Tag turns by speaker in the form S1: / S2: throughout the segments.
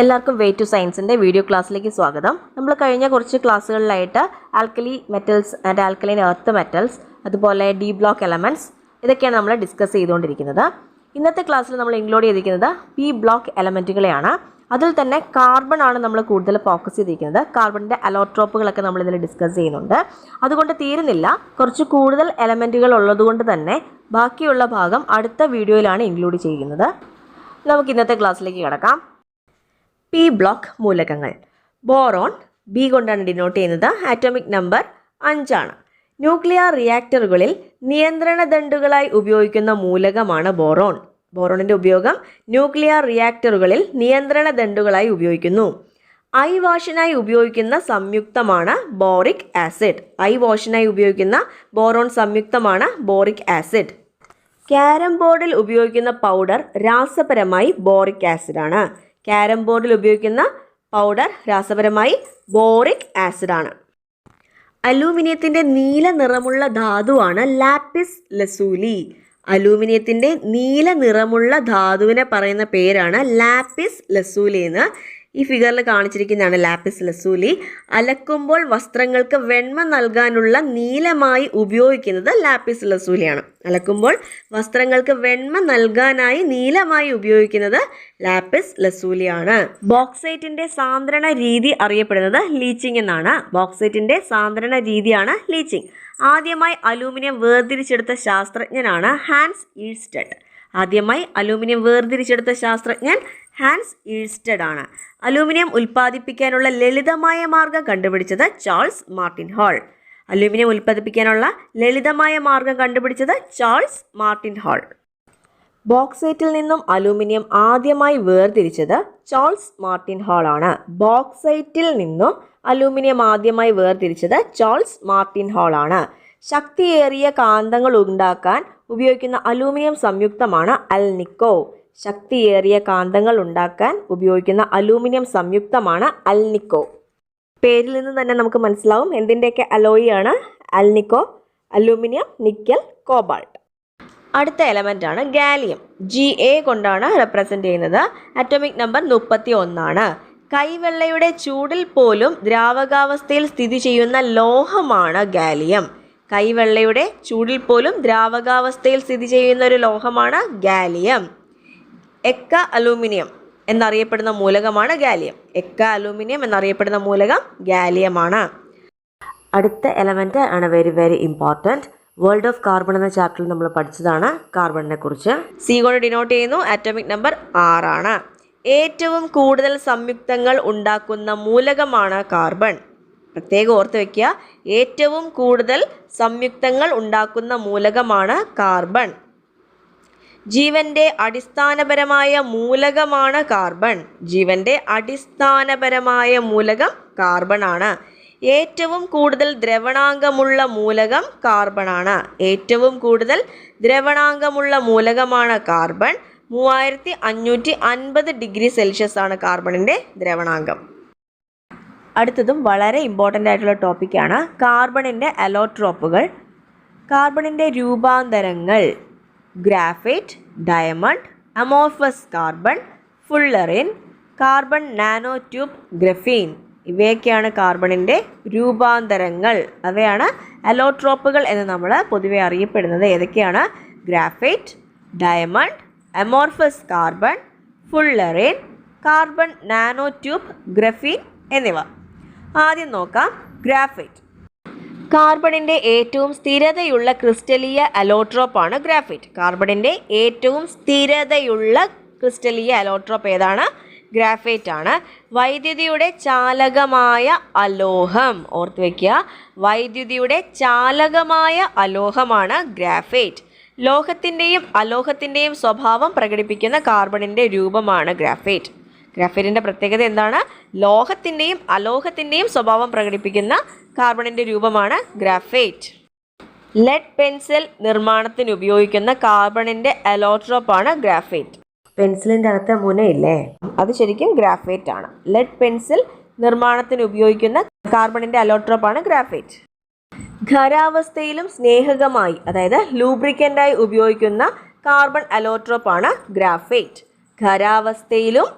S1: എല്ലാവർക്കും way to സയൻസിൻ്റെ video ക്ലാസ്സിലേക്ക് സ്വാഗതം. നമ്മൾ കഴിഞ്ഞ കുറച്ച് ക്ലാസ്സുകളിലായിട്ട് alkali metals and alkaline earth metals, അതുപോലെ ഡി ബ്ലോക്ക് എലമെൻറ്റ്സ്, ഇതൊക്കെയാണ് നമ്മൾ ഡിസ്കസ് ചെയ്തുകൊണ്ടിരിക്കുന്നത്. ഇന്നത്തെ ക്ലാസ്സിൽ നമ്മൾ ഇൻക്ലൂഡ് ചെയ്തിരിക്കുന്നത് പി ബ്ലോക്ക് എലമെൻറ്റുകളെയാണ്. അതിൽ തന്നെ കാർബൺ ആണ് നമ്മൾ കൂടുതൽ ഫോക്കസ് ചെയ്തിരിക്കുന്നത്. കാർബണിൻ്റെ അലോട്രോപ്പുകളൊക്കെ നമ്മൾ ഇതിൽ ഡിസ്കസ് ചെയ്യുന്നുണ്ട്. അതുകൊണ്ട് തീരുന്നില്ല, കുറച്ച് കൂടുതൽ എലമെൻറ്റുകൾ ഉള്ളതുകൊണ്ട് തന്നെ ബാക്കിയുള്ള ഭാഗം അടുത്ത വീഡിയോയിലാണ് ഇൻക്ലൂഡ് ചെയ്യുന്നത്. നമുക്ക് ഇന്നത്തെ ക്ലാസ്സിലേക്ക് കിടക്കാം. പി ബ്ലോക്ക് മൂലകങ്ങൾ. ബോറോൺ ബി കൊണ്ടാണ് ഡിനോട്ട് ചെയ്യുന്നത്. ആറ്റോമിക് നമ്പർ 5 ആണ്. ന്യൂക്ലിയർ റിയാക്ടറുകളിൽ നിയന്ത്രണ ദണ്ഡുകളായി ഉപയോഗിക്കുന്ന മൂലകമാണ് ബോറോൺ. ബോറോണിൻ്റെ ഉപയോഗം ന്യൂക്ലിയർ റിയാക്ടറുകളിൽ നിയന്ത്രണ ദണ്ഡുകളായി ഉപയോഗിക്കുന്നു. ഐ വാഷിനായി ഉപയോഗിക്കുന്ന സംയുക്തമാണ് ബോറിക് ആസിഡ്. ഐ വാഷിനായി ഉപയോഗിക്കുന്ന ബോറോൺ സംയുക്തമാണ് ബോറിക് ആസിഡ്. ക്യാരം ബോർഡിൽ ഉപയോഗിക്കുന്ന പൗഡർ രാസപരമായി ബോറിക് ആസിഡാണ്. ക്യാരം ബോർഡിൽ ഉപയോഗിക്കുന്ന പൗഡർ രാസപരമായി ബോറിക് ആസിഡാണ്. അലൂമിനിയത്തിൻ്റെ നീല നിറമുള്ള ധാതുവാണ് ലാപ്പിസ് ലസൂലി. അലൂമിനിയത്തിൻ്റെ നീല നിറമുള്ള ധാതുവിനെ പറയുന്ന പേരാണ് ലാപ്പിസ് ലസൂലി എന്ന്. ഈ ഫിഗറിൽ കാണിച്ചിരിക്കുന്നതാണ് ലാപ്പിസ് ലസൂലി. അലക്കുമ്പോൾ വസ്ത്രങ്ങൾക്ക് വെണ്മ നൽകാനുള്ള നീലമായി ഉപയോഗിക്കുന്നത് ലാപ്പിസ് ലസൂലിയാണ്. അലക്കുമ്പോൾ വസ്ത്രങ്ങൾക്ക് വെണ്മ നൽകാനായി നീലമായി ഉപയോഗിക്കുന്നത് ലാപ്പിസ് ലസൂലിയാണ്. ബോക്സൈറ്റിന്റെ സാന്ദ്രണ രീതി അറിയപ്പെടുന്നത് ലീച്ചിങ് എന്നാണ്. ബോക്സൈറ്റിന്റെ സാന്ദ്രണ രീതിയാണ് ലീച്ചിങ്. ആദ്യമായി അലൂമിനിയം വേർതിരിച്ചെടുത്ത ശാസ്ത്രജ്ഞനാണ് ഹാൻസ് ഈഴ്സ്റ്റഡ്. ഹാൻസ് ഈഴ്സ്റ്റഡ് ആണ്. അലൂമിനിയം ഉൽപ്പാദിപ്പിക്കാനുള്ള ലളിതമായ മാർഗം കണ്ടുപിടിച്ചത് ചാൾസ് മാർട്ടിൻ ഹാൾ. ബോക്സൈറ്റിൽ നിന്നും അലൂമിനിയം ആദ്യമായി വേർതിരിച്ചത് ചാൾസ് മാർട്ടിൻ ഹാൾ ആണ്. ശക്തിയേറിയ കാന്തങ്ങൾ ഉണ്ടാക്കാൻ ഉപയോഗിക്കുന്ന അലൂമിനിയം സംയുക്തമാണ് അൽനിക്കോ. പേരിൽ നിന്ന് തന്നെ നമുക്ക് മനസ്സിലാവും എന്തിൻ്റെയൊക്കെ അലോയി ആണ് അൽനിക്കോ. Aluminium, nickel, cobalt. അടുത്ത എലമെൻ്റ് ആണ് ഗാലിയം. Ga കൊണ്ടാണ് റെപ്രസെൻ്റ് ചെയ്യുന്നത്. അറ്റോമിക് നമ്പർ 31 ആണ്. കൈവെള്ളയുടെ ചൂടിൽ പോലും ദ്രാവകാവസ്ഥയിൽ സ്ഥിതി ചെയ്യുന്ന ലോഹമാണ് ഗാലിയം. ഒരു ലോഹമാണ് ഗാലിയം. എക്ക അലൂമിനിയം എന്നറിയപ്പെടുന്ന മൂലകമാണ് ഗാലിയമാണ്. അടുത്ത എലമെൻ്റ് ആണ് very very important. World of carbon എന്ന ചാപ്റ്ററിൽ നമ്മൾ പഠിച്ചതാണ് കാർബണിനെ കുറിച്ച്. സി കൊണ്ട് ഡിനോട്ട് ചെയ്യുന്നു. ആറ്റോമിക് നമ്പർ 6 ആണ്. ഏറ്റവും കൂടുതൽ സംയുക്തങ്ങൾ ഉണ്ടാക്കുന്ന മൂലകമാണ് കാർബൺ. പ്രത്യേകം ഓർത്ത് വയ്ക്കുക, ഏറ്റവും കൂടുതൽ സംയുക്തങ്ങൾ ഉണ്ടാക്കുന്ന മൂലകമാണ് കാർബൺ. ജീവന്റെ അടിസ്ഥാനപരമായ മൂലകമാണ് കാർബൺ ആണ്. ഏറ്റവും കൂടുതൽ ദ്രവണാങ്കമുള്ള മൂലകം മൂലകമാണ് കാർബൺ. 3550 ഡിഗ്രി സെൽഷ്യസ് ആണ് കാർബണിൻ്റെ ദ്രവണാങ്കം. അടുത്തതും വളരെ ഇമ്പോർട്ടൻ്റ് ആയിട്ടുള്ള ടോപ്പിക്കാണ് കാർബണിൻ്റെ അലോട്രോപ്പുകൾ. കാർബണിൻ്റെ രൂപാന്തരങ്ങൾ: graphite, diamond, amorphous carbon, fullerene, carbon nano tube, graphene. ഇവയൊക്കെയാണ് കാർബണിൻ്റെ രൂപാന്തരങ്ങൾ. അവയാണ് അലോട്രോപ്പുകൾ എന്ന് നമ്മൾ പൊതുവെ അറിയപ്പെടുന്നത്. ഏതൊക്കെയാണ്? Graphite, diamond, amorphous carbon, fullerene, carbon nano tube, graphene എന്നിവ. ആദ്യം നോക്കാം ഗ്രാഫൈറ്റ്. കാർബണിൻ്റെ ഏറ്റവും സ്ഥിരതയുള്ള ക്രിസ്റ്റലീയ അലോട്രോപ്പാണ് ഗ്രാഫൈറ്റ്. ഏതാണ്? ഗ്രാഫൈറ്റ് ആണ്. വൈദ്യുതിയുടെ ചാലകമായ അലോഹം. ഓർത്ത് വയ്ക്കുക, വൈദ്യുതിയുടെ ചാലകമായ അലോഹമാണ് ഗ്രാഫൈറ്റ്. ലോഹത്തിൻ്റെയും അലോഹത്തിൻ്റെയും സ്വഭാവം പ്രകടിപ്പിക്കുന്ന കാർബണിൻ്റെ രൂപമാണ് ഗ്രാഫൈറ്റ്. ഗ്രാഫൈറ്റിൻ്റെ പ്രത്യേകത എന്താണ്? ലോഹത്തിൻ്റെയും അലോഹത്തിൻ്റെയും സ്വഭാവം പ്രകടിപ്പിക്കുന്ന കാർബണിൻ്റെ രൂപമാണ് ഗ്രാഫൈറ്റ്. ലെഡ് പെൻസിൽ നിർമ്മാണത്തിന് ഉപയോഗിക്കുന്ന കാർബണിൻ്റെ അലോട്രോപ്പാണ് ഗ്രാഫൈറ്റ്. പെൻസിലിൻ്റെ അകത്തെ മുനയില്ലേ, അത് ശരിക്കും ഗ്രാഫൈറ്റ് ആണ്. ലെഡ് പെൻസിൽ നിർമ്മാണത്തിന് ഉപയോഗിക്കുന്ന കാർബണിൻ്റെ അലോട്രോപ്പാണ് ഗ്രാഫൈറ്റ്. ഖരാവസ്ഥയിലും സ്നേഹകമായി, അതായത് ലൂബ്രിക്കൻ്റായി ഉപയോഗിക്കുന്ന കാർബൺ അലോട്രോപ്പാണ് ഗ്രാഫൈറ്റ്. ഖരാവസ്ഥയിലും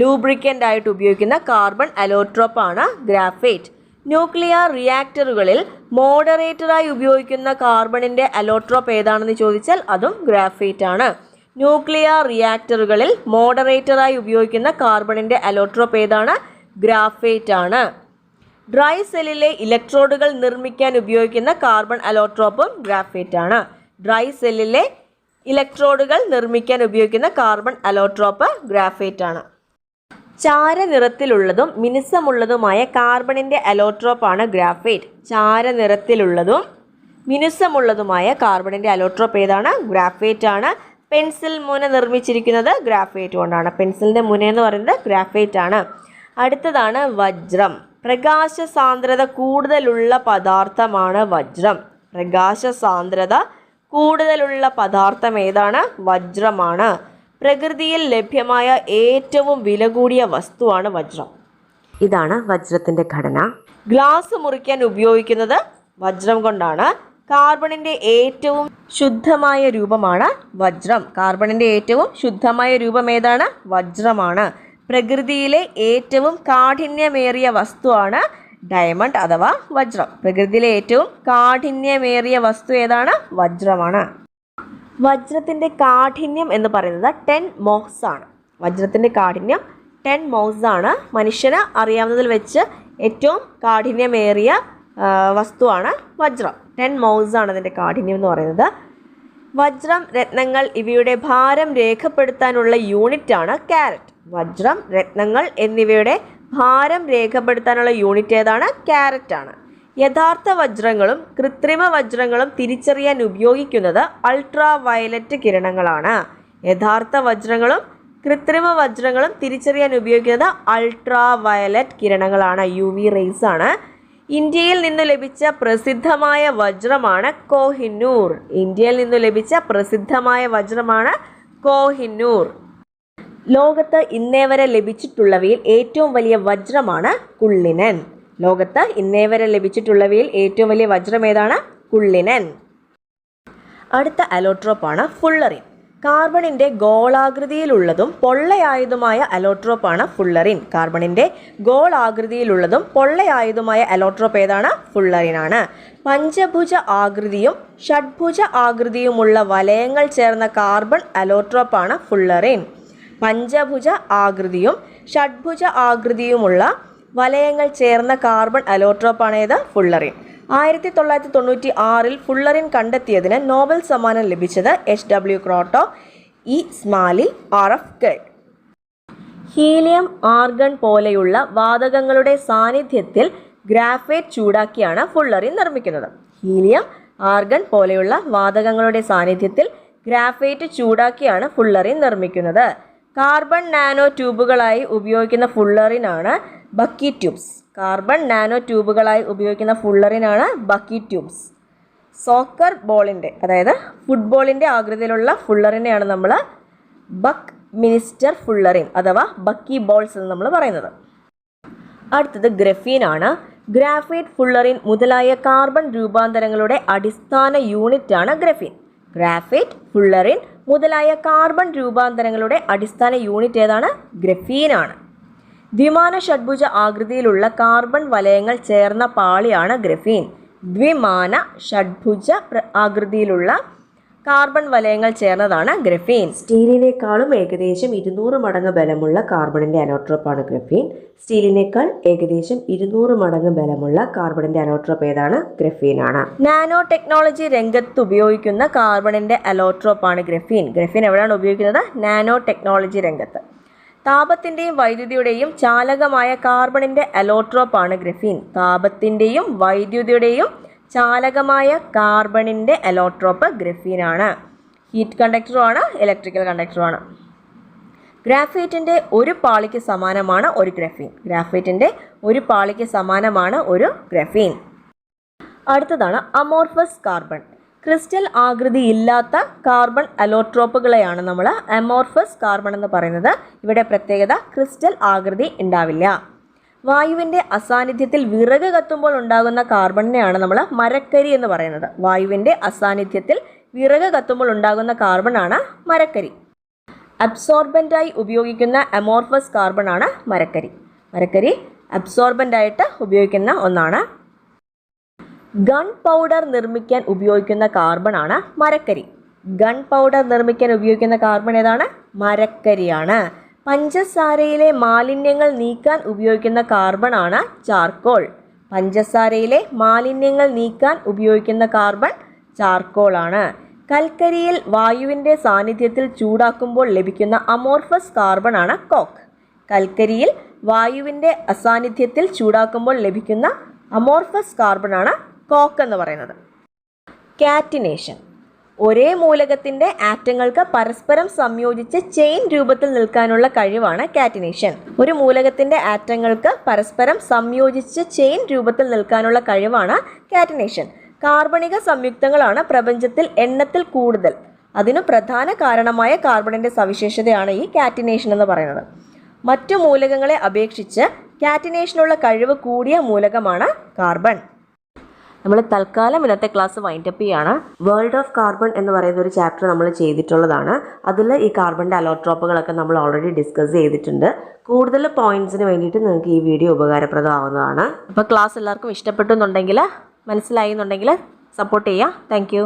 S1: ലൂബ്രിക്കൻ്റ് ആയിട്ട് ഉപയോഗിക്കുന്ന കാർബൺ അലോട്രോപ്പാണ് ഗ്രാഫൈറ്റ്. ന്യൂക്ലിയർ റിയാക്ടറുകളിൽ മോഡറേറ്ററായി ഉപയോഗിക്കുന്ന കാർബണിൻ്റെ അലോട്രോപ്പ് ഏതാണെന്ന് ചോദിച്ചാൽ അതും ഗ്രാഫൈറ്റ് ആണ്. ന്യൂക്ലിയർ റിയാക്ടറുകളിൽ മോഡറേറ്ററായി ഉപയോഗിക്കുന്ന കാർബണിൻ്റെ അലോട്രോപ്പ് ഏതാണ്? ഗ്രാഫൈറ്റ് ആണ്. ഡ്രൈ സെല്ലിലെ ഇലക്ട്രോഡുകൾ നിർമ്മിക്കാൻ ഉപയോഗിക്കുന്ന കാർബൺ അലോട്രോപ്പും ഗ്രാഫൈറ്റ് ആണ്. ഡ്രൈ സെല്ലിലെ ഇലക്ട്രോഡുകൾ നിർമ്മിക്കാൻ ഉപയോഗിക്കുന്ന കാർബൺ അലോട്രോപ്പ് ഗ്രാഫൈറ്റ് ആണ്. ചാരനിറത്തിലുള്ളതും മിനുസമുള്ളതുമായ കാർബണിൻ്റെ അലോട്രോപ്പാണ് ഗ്രാഫൈറ്റ്. ചാരനിറത്തിലുള്ളതും മിനുസമുള്ളതുമായ കാർബണിൻ്റെ അലോട്രോപ്പ് ഏതാണ്? ഗ്രാഫൈറ്റ് ആണ്. പെൻസിൽ മുന നിർമ്മിച്ചിരിക്കുന്നത് ഗ്രാഫൈറ്റ് കൊണ്ടാണ്. പെൻസിലിൻ്റെ മുന എന്ന് പറയുന്നത് ഗ്രാഫൈറ്റ് ആണ്. അടുത്തതാണ് വജ്രം. പ്രകാശ സാന്ദ്രത കൂടുതലുള്ള പദാർത്ഥമാണ് വജ്രം. പ്രകാശ സാന്ദ്രത കൂടുതലുള്ള പദാർത്ഥം ഏതാണ്? വജ്രമാണ്. പ്രകൃതിയിൽ ലഭ്യമായ ഏറ്റവും വില കൂടിയ വസ്തുവാണ് വജ്രം. ഇതാണ് വജ്രത്തിൻ്റെ ഘടന. ഗ്ലാസ് മുറിക്കാൻ ഉപയോഗിക്കുന്നത് വജ്രം കൊണ്ടാണ്. കാർബണിൻ്റെ ഏറ്റവും ശുദ്ധമായ രൂപമാണ് വജ്രം. കാർബണിൻ്റെ ഏറ്റവും ശുദ്ധമായ രൂപം ഏതാണ്? വജ്രമാണ്. പ്രകൃതിയിലെ ഏറ്റവും കാഠിന്യമേറിയ വസ്തുവാണ് ഡയമണ്ട് അഥവാ വജ്രം. പ്രകൃതിയിലെ ഏറ്റവും കാഠിന്യമേറിയ വസ്തു ഏതാണ്? വജ്രമാണ്. വജ്രത്തിൻ്റെ കാഠിന്യം എന്ന് പറയുന്നത് 10 മോഹ്സ് ആണ്. വജ്രത്തിൻ്റെ കാഠിന്യം 10 മോഹ്സ് ആണ്. മനുഷ്യന് അറിയാവുന്നതിൽ വെച്ച് ഏറ്റവും കാഠിന്യമേറിയ വസ്തുവാണ് വജ്രം. 10 മോഹ്സ് ആണ് അതിൻ്റെ കാഠിന്യം എന്ന് പറയുന്നത്. വജ്രം, രത്നങ്ങൾ ഇവയുടെ ഭാരം രേഖപ്പെടുത്താനുള്ള യൂണിറ്റാണ് ക്യാരറ്റ്. വജ്രം, രത്നങ്ങൾ എന്നിവയുടെ ഭാരം രേഖപ്പെടുത്താനുള്ള യൂണിറ്റ് ഏതാണ്? ക്യാരറ്റ് ആണ്. യഥാർത്ഥ വജ്രങ്ങളും കൃത്രിമ വജ്രങ്ങളും തിരിച്ചറിയാൻ ഉപയോഗിക്കുന്നത് അൾട്രാ വയലറ്റ് കിരണങ്ങളാണ്. യഥാർത്ഥ വജ്രങ്ങളും കൃത്രിമ വജ്രങ്ങളും തിരിച്ചറിയാൻ ഉപയോഗിക്കുന്നത് അൾട്രാ വയലറ്റ് കിരണങ്ങളാണ്. UV റേസ് ആണ്. ഇന്ത്യയിൽ നിന്ന് ലഭിച്ച പ്രസിദ്ധമായ വജ്രമാണ് കോഹിനൂർ. ഇന്ത്യയിൽ നിന്ന് ലഭിച്ച പ്രസിദ്ധമായ വജ്രമാണ് കോഹിനൂർ. ലോകത്ത് ഇന്നേ വരെ ലഭിച്ചിട്ടുള്ളവയിൽ ഏറ്റവും വലിയ വജ്രമാണ് കുള്ളിനൻ. ലോകത്ത് ഇന്നേ വരെ ലഭിച്ചിട്ടുള്ളവയിൽ ഏറ്റവും വലിയ വജ്രം ഏതാണ്? കുള്ളിനൻ. അടുത്ത അലോട്രോപ്പാണ് ഫുള്ളറിൻ. കാർബണിൻ്റെ ഗോളാകൃതിയിലുള്ളതും പൊള്ളയായതുമായ അലോട്രോപ്പാണ് ഫുള്ളറിൻ. കാർബണിൻ്റെ ഗോളാകൃതിയിലുള്ളതും പൊള്ളയായതുമായ അലോട്രോപ്പ് ഏതാണ്? ഫുള്ളറിൻ ആണ്. പഞ്ചഭുജ ആകൃതിയും ഷഡ്ഭുജ ആകൃതിയുമുള്ള വലയങ്ങൾ ചേർന്ന കാർബൺ അലോട്രോപ്പാണ് ഫുള്ളറിൻ. പഞ്ചഭുജ ആകൃതിയും ഷഡ്ഭുജ ആകൃതിയുമുള്ള വലയങ്ങൾ ചേർന്ന കാർബൺ അലോട്രോപ്പാണ് ഏത്? ഫുള്ളറിൻ. 1996 ഫുള്ളറിൻ കണ്ടെത്തിയതിന് നോബൽ സമ്മാനം ലഭിച്ചത് HW Kroto, E സ്മാലി, RF guide. Helium, argon പോലെയുള്ള വാതകങ്ങളുടെ സാന്നിധ്യത്തിൽ ഗ്രാഫൈറ്റ് ചൂടാക്കിയാണ് ഫുള്ളറിൻ നിർമ്മിക്കുന്നത്. ഹീലിയം, ആർഗൺ പോലെയുള്ള വാതകങ്ങളുടെ സാന്നിധ്യത്തിൽ ഗ്രാഫൈറ്റ് ചൂടാക്കിയാണ് ഫുള്ളറിൻ നിർമ്മിക്കുന്നത്. കാർബൺ നാനോ ട്യൂബുകളായി ഉപയോഗിക്കുന്ന ഫുള്ളറിനാണ് ബക്കി ട്യൂബ്സ്. കാർബൺ നാനോ ട്യൂബുകളായി ഉപയോഗിക്കുന്ന ഫുള്ളറിനാണ് ബക്കി ട്യൂബ്സ്. സോക്കർ ബോളിൻ്റെ, അതായത് ഫുട്ബോളിൻ്റെ ആകൃതിയിലുള്ള ഫുള്ളറിനെയാണ് നമ്മൾ ബക്ക് മിനിസ്റ്റർ ഫുള്ളറിൻ അഥവാ ബക്കി ബോൾസ് എന്ന് നമ്മൾ പറയുന്നത്. അടുത്തത് ഗ്രഫീൻ ആണ്. ഗ്രാഫൈറ്റ്, ഫുള്ളറിൻ മുതലായ കാർബൺ രൂപാന്തരങ്ങളുടെ അടിസ്ഥാന യൂണിറ്റാണ് ഗ്രഫീൻ. ഗ്രാഫൈറ്റ്, ഫുള്ളറിൻ മുതലായ കാർബൺ രൂപാന്തരങ്ങളുടെ അടിസ്ഥാന യൂണിറ്റ് ഏതാണ്? ഗ്രഫീൻ ആണ്. ദ്വിമാന ഷഡ്ഭുജ ആകൃതിയിലുള്ള കാർബൺ വലയങ്ങൾ ചേർന്ന പാളിയാണ് ഗ്രഫീൻ. ദ്വിമാന ഷഡ്ഭുജ ആകൃതിയിലുള്ള കാർബൺ വലയങ്ങൾ ചേർന്നതാണ് ഗ്രഫീൻ. സ്റ്റീലിനേക്കാളും ഏകദേശം 200 മടങ്ങ് ബലമുള്ള കാർബണിൻ്റെ അലോട്രോപ്പാണ് ഗ്രഫീൻ. സ്റ്റീലിനേക്കാൾ ഏകദേശം 200 മടങ്ങ് ബലമുള്ള കാർബണിൻ്റെ അലോട്രോപ്പ് ഏതാണ്? ഗ്രഫീൻ ആണ്. നാനോ ടെക്നോളജി രംഗത്ത് ഉപയോഗിക്കുന്ന കാർബണിൻ്റെ അലോട്രോപ്പാണ് ഗ്രഫീൻ. ഗ്രഫീൻ എവിടെയാണ് ഉപയോഗിക്കുന്നത്? നാനോ ടെക്നോളജി രംഗത്ത്. താപത്തിൻ്റെയും വൈദ്യുതിയുടെയും ചാലകമായ കാർബണിൻ്റെ അലോട്രോപ്പാണ് ഗ്രഫീൻ. താപത്തിൻ്റെയും വൈദ്യുതിയുടെയും ചാലകമായ കാർബണിൻ്റെ അലോട്രോപ്പ് ഗ്രഫീനാണ്. ഹീറ്റ് കണ്ടക്ടറുമാണ്, ഇലക്ട്രിക്കൽ കണ്ടക്ടറുമാണ്. ഗ്രാഫൈറ്റിൻ്റെ ഒരു പാളിക്ക് സമാനമാണ് ഒരു ഗ്രഫീൻ. ഗ്രാഫൈറ്റിൻ്റെ ഒരു പാളിക്ക് സമാനമാണ് ഒരു ഗ്രഫീൻ. അടുത്തതാണ് അമോർഫസ് കാർബൺ. ക്രിസ്റ്റൽ ആകൃതി ഇല്ലാത്ത കാർബൺ അലോട്രോപ്പുകളെയാണ് നമ്മൾ അമോർഫസ് കാർബൺ എന്ന് പറയുന്നത്. ഇവിടെ പ്രത്യേകത ക്രിസ്റ്റൽ ആകൃതി ഉണ്ടാവില്ല. വായുവിൻ്റെ അസാന്നിധ്യത്തിൽ വിറക് കത്തുമ്പോൾ ഉണ്ടാകുന്ന കാർബണിനെയാണ് നമ്മൾ മരക്കരി എന്ന് പറയുന്നത്. വായുവിൻ്റെ അസാന്നിധ്യത്തിൽ വിറക് കത്തുമ്പോൾ ഉണ്ടാകുന്ന കാർബണാണ് മരക്കരി. അബ്സോർബൻ്റായി ഉപയോഗിക്കുന്ന അമോർഫസ് കാർബൺ ആണ് മരക്കരി. മരക്കരി അബ്സോർബൻ്റായിട്ട് ഉപയോഗിക്കുന്ന ഒന്നാണ്. ഗൺ പൗഡർ നിർമ്മിക്കാൻ ഉപയോഗിക്കുന്ന കാർബൺ ആണ് മരക്കരി. ഗൺ പൗഡർ നിർമ്മിക്കാൻ ഉപയോഗിക്കുന്ന കാർബൺ ഏതാണ്? മരക്കരിയാണ്. പഞ്ചസാരയിലെ മാലിന്യങ്ങൾ നീക്കാൻ ഉപയോഗിക്കുന്ന കാർബൺ ആണ് ചാർക്കോൾ. പഞ്ചസാരയിലെ മാലിന്യങ്ങൾ നീക്കാൻ ഉപയോഗിക്കുന്ന കാർബൺ ചാർക്കോൾ ആണ്. കൽക്കരിയിൽ വായുവിൻ്റെ സാന്നിധ്യത്തിൽ ചൂടാക്കുമ്പോൾ ലഭിക്കുന്ന അമോർഫസ് കാർബൺ ആണ് കോക്ക്. കൽക്കരിയിൽ വായുവിൻ്റെ അസാന്നിധ്യത്തിൽ ചൂടാക്കുമ്പോൾ ലഭിക്കുന്ന അമോർഫസ് കാർബൺ ആണ് കോക്ക് എന്ന് പറയുന്നത്. കാറ്റിനേഷൻ. ഒരേ മൂലകത്തിൻ്റെ ആറ്റങ്ങൾക്ക് പരസ്പരം സംയോജിച്ച് ചെയിൻ രൂപത്തിൽ നിൽക്കാനുള്ള കഴിവാണ് കാറ്റിനേഷൻ. ഒരു മൂലകത്തിൻ്റെ ആറ്റങ്ങൾക്ക് പരസ്പരം സംയോജിച്ച് ചെയിൻ രൂപത്തിൽ നിൽക്കാനുള്ള കഴിവാണ് കാറ്റിനേഷൻ. കാർബണിക സംയുക്തങ്ങളാണ് പ്രപഞ്ചത്തിൽ എണ്ണത്തിൽ കൂടുതൽ. അതിനു പ്രധാന കാരണമായ കാർബണിൻ്റെ സവിശേഷതയാണ് ഈ കാറ്റിനേഷൻ എന്ന് പറയുന്നത്. മറ്റു മൂലകങ്ങളെ അപേക്ഷിച്ച് കാറ്റിനേഷനുള്ള കഴിവ് കൂടിയ മൂലകമാണ് കാർബൺ. നമ്മൾ തൽക്കാലം ഇന്നത്തെ ക്ലാസ് വൈൻഡപ്പ് ചെയ്യാണ്. വേൾഡ് ഓഫ് കാർബൺ എന്ന് പറയുന്ന ഒരു ചാപ്റ്റർ നമ്മൾ ചെയ്തിട്ടുള്ളതാണ്. അതിൽ ഈ കാർബണിൻ്റെ അലോട്രോപ്പുകളൊക്കെ നമ്മൾ ഓൾറെഡി ഡിസ്കസ് ചെയ്തിട്ടുണ്ട്. കൂടുതൽ പോയിന്റ്സിന് വേണ്ടിയിട്ട് നിങ്ങൾക്ക് ഈ വീഡിയോ ഉപകാരപ്രദമാവുന്നതാണ്. അപ്പോൾ ക്ലാസ് എല്ലാവർക്കും ഇഷ്ടപ്പെട്ടു എന്നുണ്ടെങ്കിൽ, മനസ്സിലായി എന്നുണ്ടെങ്കിൽ സപ്പോർട്ട് ചെയ്യുക. താങ്ക്